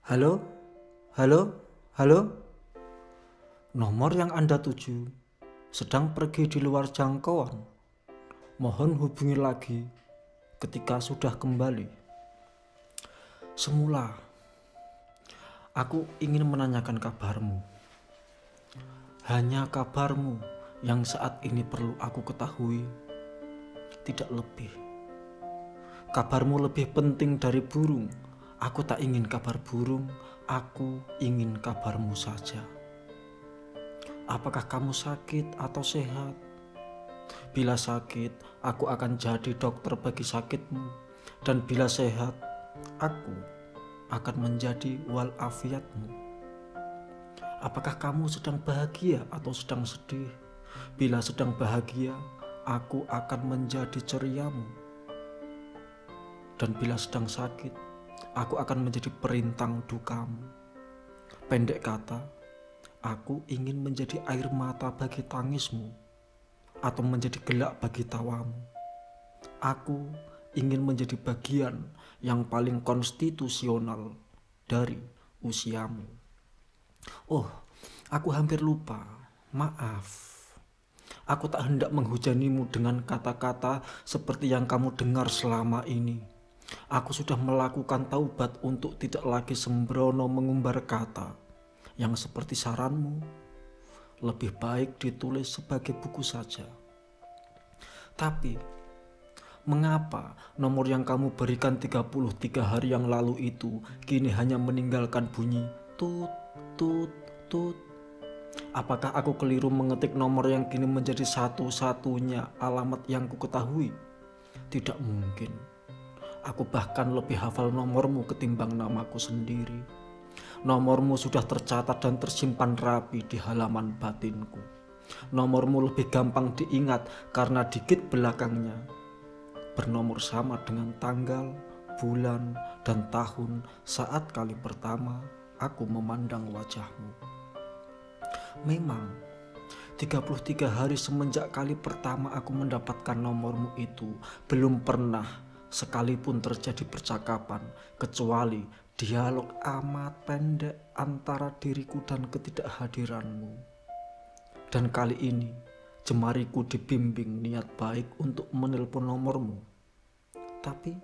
Halo, halo, halo. Nomor yang Anda tuju sedang pergi di luar jangkauan. Mohon hubungi lagi ketika sudah kembali. Semula, aku ingin menanyakan kabarmu. Hanya kabarmu yang saat ini perlu aku ketahui, tidak lebih. Kabarmu lebih penting dari burung. Aku tak ingin kabar burung, aku ingin kabarmu saja. Apakah kamu sakit atau sehat? Bila sakit, aku akan jadi dokter bagi sakitmu. Dan bila sehat, aku akan menjadi walafiatmu. Apakah kamu sedang bahagia atau sedang sedih? Bila sedang bahagia, aku akan menjadi ceriamu. Dan bila sedang sakit, aku akan menjadi perintang dukamu. Pendek kata, aku ingin menjadi air mata bagi tangismu, atau menjadi gelak bagi tawamu. Aku ingin menjadi bagian yang paling konstitusional dari usiamu. Oh, aku hampir lupa. Maaf. Aku tak hendak menghujanimu dengan kata-kata seperti yang kamu dengar selama ini. Aku sudah melakukan taubat untuk tidak lagi sembrono mengumbar kata yang seperti saranmu. Lebih baik ditulis sebagai buku saja. Tapi, mengapa nomor yang kamu berikan 33 hari yang lalu itu kini hanya meninggalkan bunyi tut, tut, tut? Apakah aku keliru mengetik nomor yang kini menjadi satu-satunya alamat yang ku ketahui? Tidak mungkin. Aku bahkan lebih hafal nomormu ketimbang namaku sendiri. Nomormu sudah tercatat dan tersimpan rapi di halaman batinku. Nomormu lebih gampang diingat karena dikit belakangnya bernomor sama dengan tanggal, bulan, dan tahun saat kali pertama aku memandang wajahmu. Memang 33 hari semenjak kali pertama aku mendapatkan nomormu itu belum pernah sekalipun terjadi percakapan kecuali dialog amat pendek antara diriku dan ketidakhadiranmu. Dan kali ini jemariku dibimbing niat baik untuk menelpon nomormu. Tapi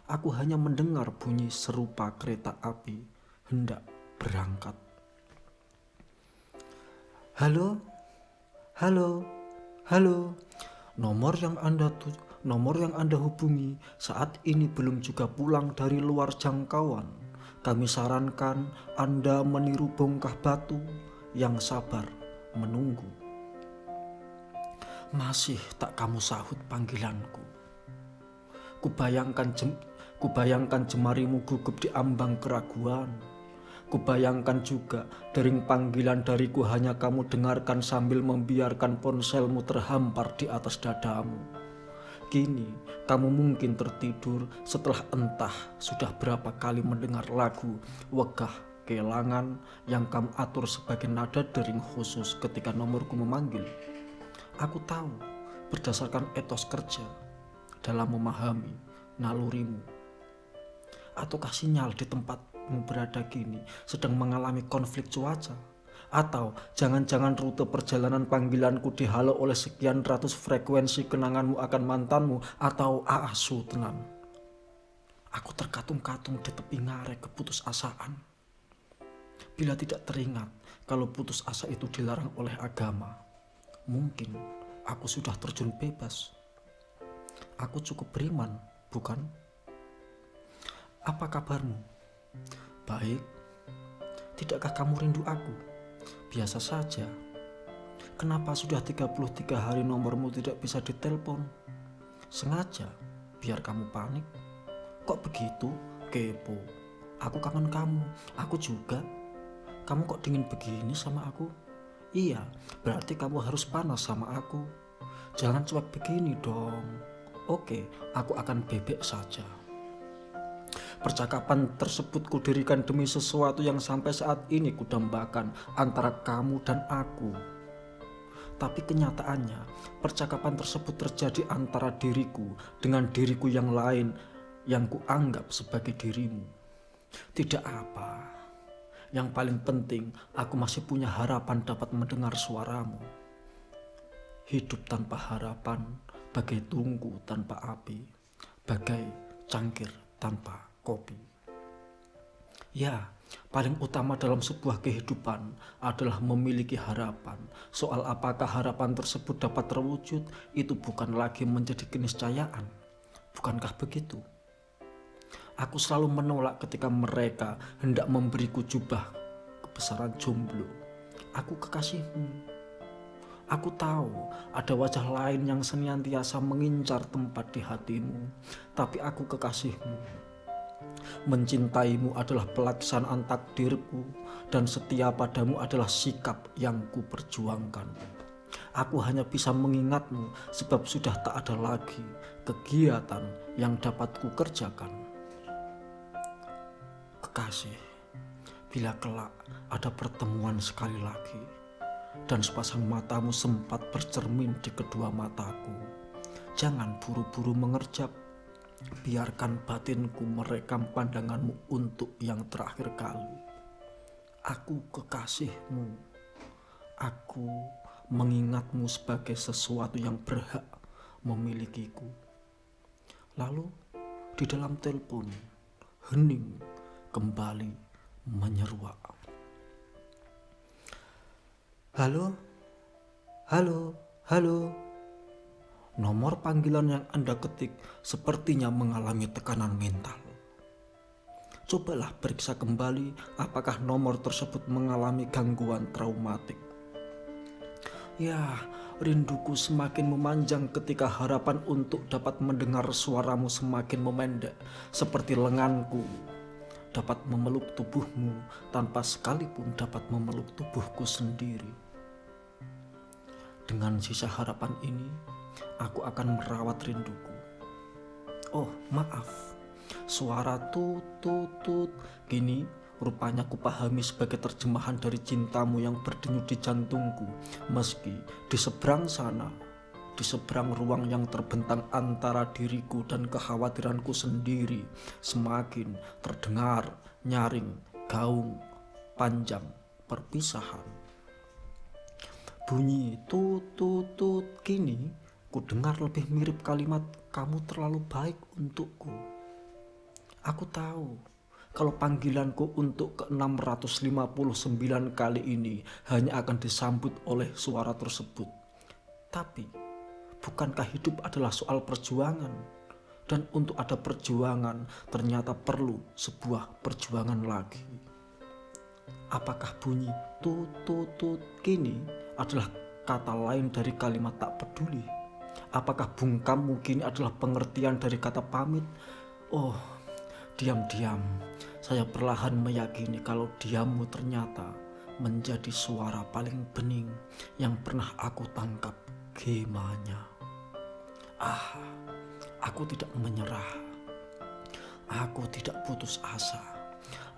aku hanya mendengar bunyi serupa kereta api hendak berangkat. Halo, halo, halo. Nomor yang Anda hubungi saat ini belum juga pulang dari luar jangkauan. Kami sarankan Anda meniru bongkah batu yang sabar menunggu. Masih tak kamu sahut panggilanku. Kubayangkan jemarimu gugup di ambang keraguan. Kubayangkan juga dering panggilan dariku hanya kamu dengarkan sambil membiarkan ponselmu terhampar di atas dadamu. Kini kamu mungkin tertidur setelah entah sudah berapa kali mendengar lagu Wegah Kelangan yang kamu atur sebagai nada dering khusus ketika nomorku memanggil. Aku tahu berdasarkan etos kerja dalam memahami nalurimu. Ataukah sinyal di tempatmu berada kini sedang mengalami konflik cuaca? Atau jangan-jangan rute perjalanan panggilanku dihalau oleh sekian ratus frekuensi kenanganmu akan mantanmu atau aasu tenan? Aku terkatung-katung di tepi ngarai keputusasaan. Bila tidak teringat kalau putus asa itu dilarang oleh agama, mungkin aku sudah terjun bebas. Aku cukup beriman, bukan? Apa kabarmu? Baik. Tidakkah kamu rindu aku? Biasa saja. Kenapa sudah 33 hari nomormu tidak bisa ditelepon? Sengaja biar kamu panik. Kok begitu? Kepo. Aku kangen kamu. Aku juga. Kamu kok dingin begini sama aku? Iya, berarti kamu harus panas sama aku. Jangan cuek begini dong. Oke, aku akan bebek saja. Percakapan tersebut kudirikan demi sesuatu yang sampai saat ini kudambakan antara kamu dan aku. Tapi kenyataannya, percakapan tersebut terjadi antara diriku dengan diriku yang lain yang kuanggap sebagai dirimu. Tidak apa. Yang paling penting, aku masih punya harapan dapat mendengar suaramu. Hidup tanpa harapan, bagai tungku tanpa api, bagai cangkir tanpa kopi. Ya, paling utama dalam sebuah kehidupan adalah memiliki harapan. Soal apakah harapan tersebut dapat terwujud, itu bukan lagi menjadi keniscayaan. Bukankah begitu? Aku selalu menolak ketika mereka hendak memberiku jubah kebesaran jomblo. Aku kekasihmu. Aku tahu ada wajah lain yang senantiasa mengincar tempat di hatimu, tapi aku kekasihmu. Mencintaimu adalah pelaksanaan takdirku, dan setia padamu adalah sikap yang kuperjuangkan. Aku hanya bisa mengingatmu sebab sudah tak ada lagi kegiatan yang dapat kukerjakan. Kekasih, bila kelak ada pertemuan sekali lagi dan sepasang matamu sempat bercermin di kedua mataku, jangan buru-buru mengerjap. Biarkan batinku merekam pandanganmu untuk yang terakhir kali. Aku kekasihmu. Aku mengingatmu sebagai sesuatu yang berhak memilikiku. Lalu di dalam telepon, hening kembali menyeruak. Halo, halo, halo. Nomor panggilan yang Anda ketik sepertinya mengalami tekanan mental. Cobalah periksa kembali apakah nomor tersebut mengalami gangguan traumatik. Ya, rinduku semakin memanjang ketika harapan untuk dapat mendengar suaramu semakin memendek, seperti lenganku dapat memeluk tubuhmu tanpa sekalipun dapat memeluk tubuhku sendiri. Dengan sisa harapan ini, aku akan merawat rinduku. Oh, maaf. Suara tut tut tut gini rupanya kupahami sebagai terjemahan dari cintamu yang berdenyut di jantungku. Meski di seberang sana, di seberang ruang yang terbentang antara diriku dan kekhawatiranku sendiri, semakin terdengar nyaring gaung panjang perpisahan. Bunyi tut tut tut kini ku dengar lebih mirip kalimat kamu terlalu baik untukku. Aku tahu kalau panggilanku untuk ke-659 kali ini hanya akan disambut oleh suara tersebut. Tapi bukankah hidup adalah soal perjuangan? Dan untuk ada perjuangan ternyata perlu sebuah perjuangan lagi. Apakah bunyi tut tut tut kini adalah kata lain dari kalimat tak peduli? Apakah bungkam mungkin adalah pengertian dari kata pamit? Oh, diam-diam saya perlahan meyakini kalau diammu ternyata menjadi suara paling bening yang pernah aku tangkap gemanya. Aku tidak menyerah. Aku tidak putus asa.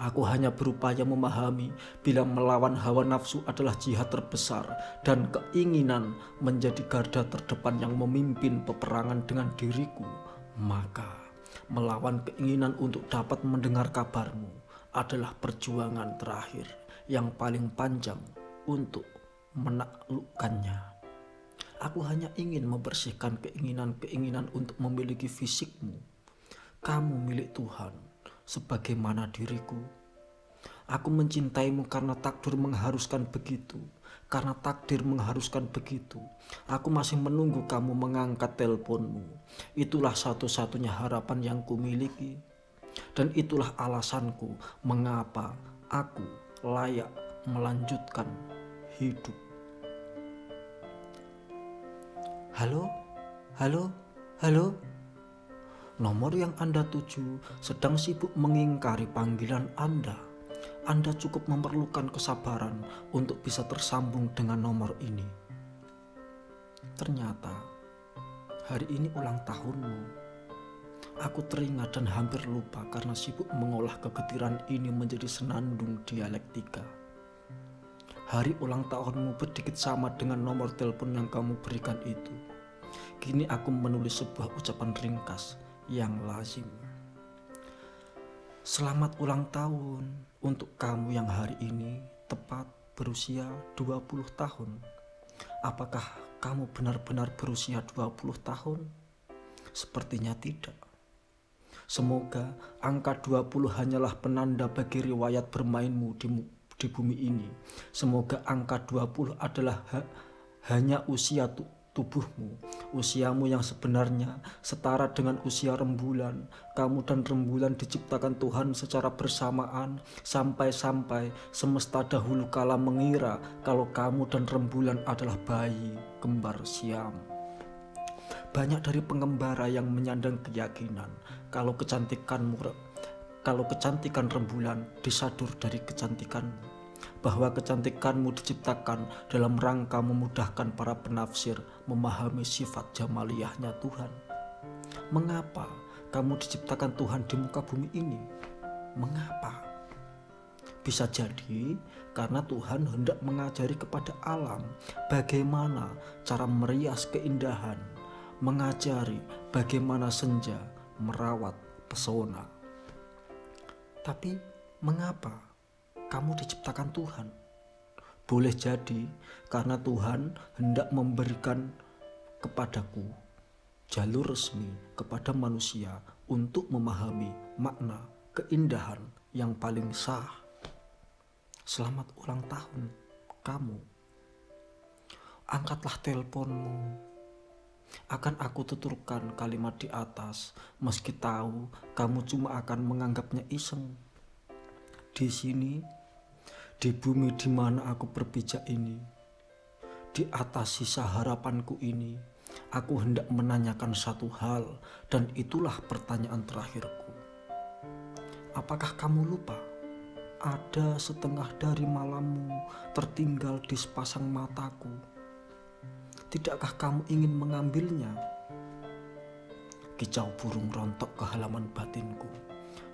Aku hanya berupaya memahami bila melawan hawa nafsu adalah jihad terbesar dan keinginan menjadi garda terdepan yang memimpin peperangan dengan diriku, maka melawan keinginan untuk dapat mendengar kabarmu adalah perjuangan terakhir yang paling panjang untuk menaklukkannya. Aku hanya ingin membersihkan keinginan-keinginan untuk memiliki fisikmu. Kamu milik Tuhan sebagaimana diriku. Aku mencintaimu karena takdir mengharuskan begitu. Karena takdir mengharuskan begitu, aku masih menunggu kamu mengangkat teleponmu. Itulah satu-satunya harapan yang kumiliki. Dan itulah alasanku mengapa aku layak melanjutkan hidup. Halo, halo, halo. Nomor yang Anda tuju sedang sibuk mengingkari panggilan Anda. Anda cukup memerlukan kesabaran untuk bisa tersambung dengan nomor ini. Ternyata hari ini ulang tahunmu. Aku teringat dan hampir lupa karena sibuk mengolah kegetiran ini menjadi senandung dialektika. Hari ulang tahunmu sedikit sama dengan nomor telepon yang kamu berikan itu. Kini aku menulis sebuah ucapan ringkas yang lazim. Selamat ulang tahun untuk kamu yang hari ini tepat berusia 20 tahun. Apakah kamu benar-benar berusia 20 tahun? Sepertinya tidak. Semoga angka 20 hanyalah penanda bagi riwayat bermainmu di bumi ini. Semoga angka 20 adalah hanya usia tubuhmu, usiamu yang sebenarnya setara dengan usia rembulan. Kamu dan rembulan diciptakan Tuhan secara bersamaan, sampai-sampai semesta dahulu kala mengira kalau kamu dan rembulan adalah bayi kembar siam. Banyak dari pengembara yang menyandang keyakinan kalau kecantikan rembulan disadur dari kecantikanmu, bahwa kecantikanmu diciptakan dalam rangka memudahkan para penafsir memahami sifat jamaliyahnya Tuhan. Mengapa kamu diciptakan Tuhan di muka bumi ini? Mengapa? Bisa jadi karena Tuhan hendak mengajari kepada alam bagaimana cara merias keindahan, mengajari bagaimana senja merawat pesona. Tapi mengapa kamu diciptakan Tuhan? Boleh jadi karena Tuhan hendak memberikan kepadaku jalur resmi kepada manusia untuk memahami makna keindahan yang paling sah. Selamat ulang tahun kamu. Angkatlah teleponmu. Akan aku tuturkan kalimat di atas, meski tahu kamu cuma akan menganggapnya iseng. Di sini, di bumi di mana aku berpijak ini, di atas sisa harapanku ini, aku hendak menanyakan satu hal, dan itulah pertanyaan terakhirku. Apakah kamu lupa? Ada setengah dari malammu tertinggal di sepasang mataku. Tidakkah kamu ingin mengambilnya? Kicau burung rontok ke halaman batinku.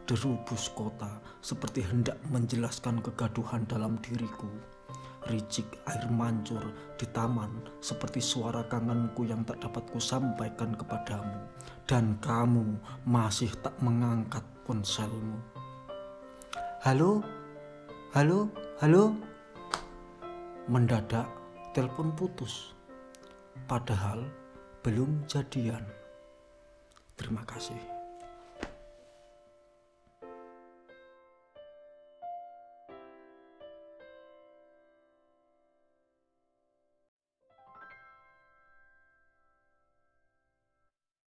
Deru bus kota seperti hendak menjelaskan kegaduhan dalam diriku. Ricik air mancur di taman seperti suara kangenku yang tak dapat kusampaikan kepadamu. Dan kamu masih tak mengangkat ponselmu. Halo? Halo? Halo? Mendadak telepon putus. Padahal belum jadian. Terima kasih.